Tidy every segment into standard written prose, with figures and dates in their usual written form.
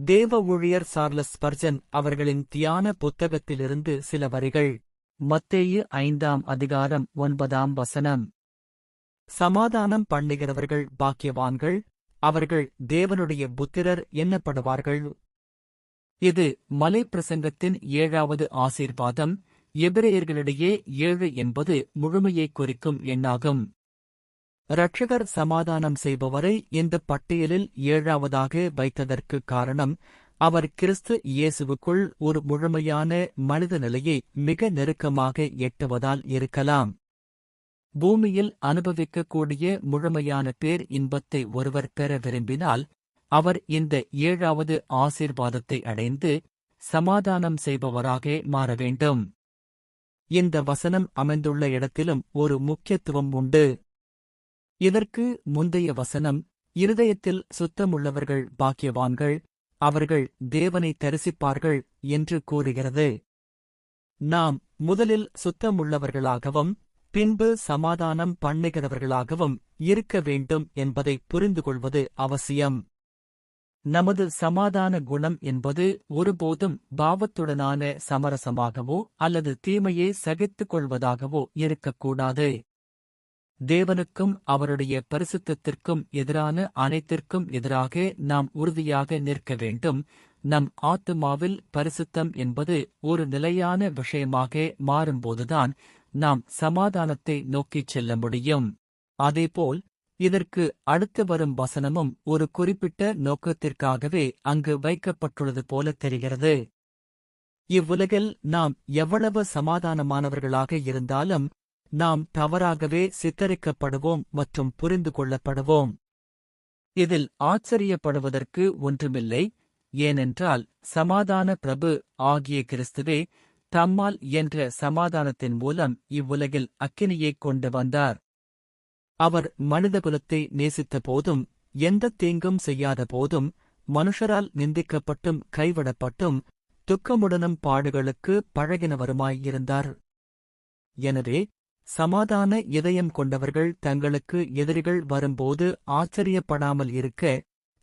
தேவ ஊழியர் Charles Spurgeon அவர்களின் தியான புத்தகத்திலிருந்து சில வரிகள். மத்தேயு 5:9. சமாதானம் பண்ணுகிறவர்கள் பாக்கியவான்கள், அவர்கள் தேவனுடைய புத்திரர் எண்ணப்படுவார்கள். இது மலை பிரசங்கத்தின் 7வது ஆசீர்வாதம். எபிரேயர்களிடையே 7 என்பது முழுமையைக் குறிக்கும் எண்ணாகும். இரட்சகர் சமாதானம் செய்பவரை இந்த பட்டியலில் 7வதாக வைத்ததற்கு காரணம், அவர் கிறிஸ்து இயேசுவுக்குள் ஒரு முழுமையான மனித நிலையை மிக நெருக்கமாக எட்டுவதால் இருக்கலாம். பூமியில் அனுபவிக்கக்கூடிய முழுமையான பேர் இன்பத்தை ஒருவர் பெற விரும்பினால், அவர் இந்த 7வது ஆசீர்வாதத்தை அடைந்து சமாதானம் செய்பவராக மாற வேண்டும். இந்த வசனம் அமைந்துள்ள இடத்திலும் ஒரு முக்கியத்துவம் உண்டு. இதற்கு முந்தைய வசனம், இருதயத்தில் சுத்தமுள்ளவர்கள் பாக்கியவான்கள், அவர்கள் தேவனை தரிசிப்பார்கள் என்று கூறுகிறது. நாம் முதலில் சுத்தமுள்ளவர்களாகவும் பின்பு சமாதானம் பண்ணுகிறவர்களாகவும் இருக்க வேண்டும் என்பதை புரிந்துகொள்வது அவசியம். நமது சமாதான குணம் என்பது ஒருபோதும் பாவத்துடனான சமரசமாகவோ அல்லது தீமையை சகித்துக் கொள்வதாகவோ இருக்கக்கூடாது. தேவனுக்கும் அவருடைய பரிசுத்தத்திற்கும் எதிரான அனைத்திற்கும் எதிராக நாம் உறுதியாக நிற்க வேண்டும். நம் ஆத்துமாவில் பரிசுத்தம் என்பது ஒரு நிலையான விஷயமாக மாறும்போதுதான் நாம் சமாதானத்தை நோக்கிச் செல்ல முடியும். அதேபோல் இதற்கு அடுத்து வரும் வசனமும் ஒரு குறிப்பிட்ட நோக்கத்திற்காகவே அங்கு வைக்கப்பட்டுள்ளது போல தெரிகிறது. இவ்வுலகில் நாம் எவ்வளவு சமாதானமானவர்களாக இருந்தாலும் நாம் தவறாகவே சித்தரிக்கப்படுவோம் மற்றும் புரிந்து கொள்ளப்படுவோம். இதில் ஆச்சரியப்படுவதற்கு ஒன்றுமில்லை. ஏனென்றால் சமாதான பிரபு ஆகிய கிறிஸ்துவே தம்மால் என்ற சமாதானத்தின் மூலம் இவ்வுலகில் அக்கினியைக் கொண்டு வந்தார். அவர் மனிதகுலத்தை நேசித்த போதும், எந்த தீங்கும் செய்யாத போதும், மனுஷரால் நிந்திக்கப்பட்டும் கைவிடப்பட்டும் துக்கமுடனும் பாடுகளுக்கு பழகினவருமாயிருந்தார். எனவே சமாதான இதயம் கொண்டவர்கள் தங்களுக்கு எதிரிகள் வரும்போது ஆச்சரியப்படாமல் இருக்க,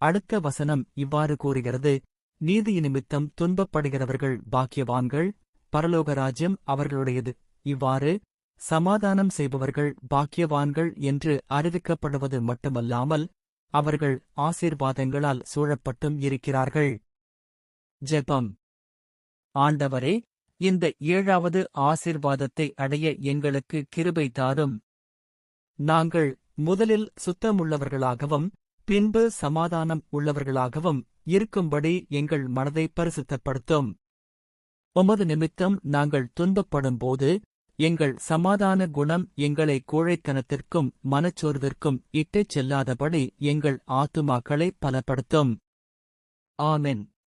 அடுத்த வசனம் இவ்வாறு கூறுகிறது: நீதி நிமித்தம் துன்பப்படுகிறவர்கள் பாக்கியவான்கள், பரலோக ராஜ்யம் அவர்களுடையது. இவ்வாறு சமாதானம் செய்பவர்கள் பாக்கியவான்கள் என்று அறிவிக்கப்படுவது மட்டுமல்லாமல் அவர்கள் ஆசீர்வாதங்களால் சூழப்பட்டும் இருக்கிறார்கள். ஜெபம். ஆண்டவரே, இந்த 7வது ஆசீர்வாதத்தை அடைய எங்களுக்கு கிருபை தாரும். நாங்கள் முதலில் சுத்தமுள்ளவர்களாகவும் பின்பு சமாதானம் உள்ளவர்களாகவும் இருக்கும்படி எங்கள் மனதை பரிசுத்தப்படுத்தும். உமது நிமித்தம் நாங்கள் துன்பப்படும்போது எங்கள் சமாதான குணம் எங்களை கோழைத்தனத்திற்கும் மனச்சோர்விற்கும் இட்டுச் செல்லாதபடி எங்கள் ஆத்துமாக்களை பலப்படுத்தும். ஆமென்.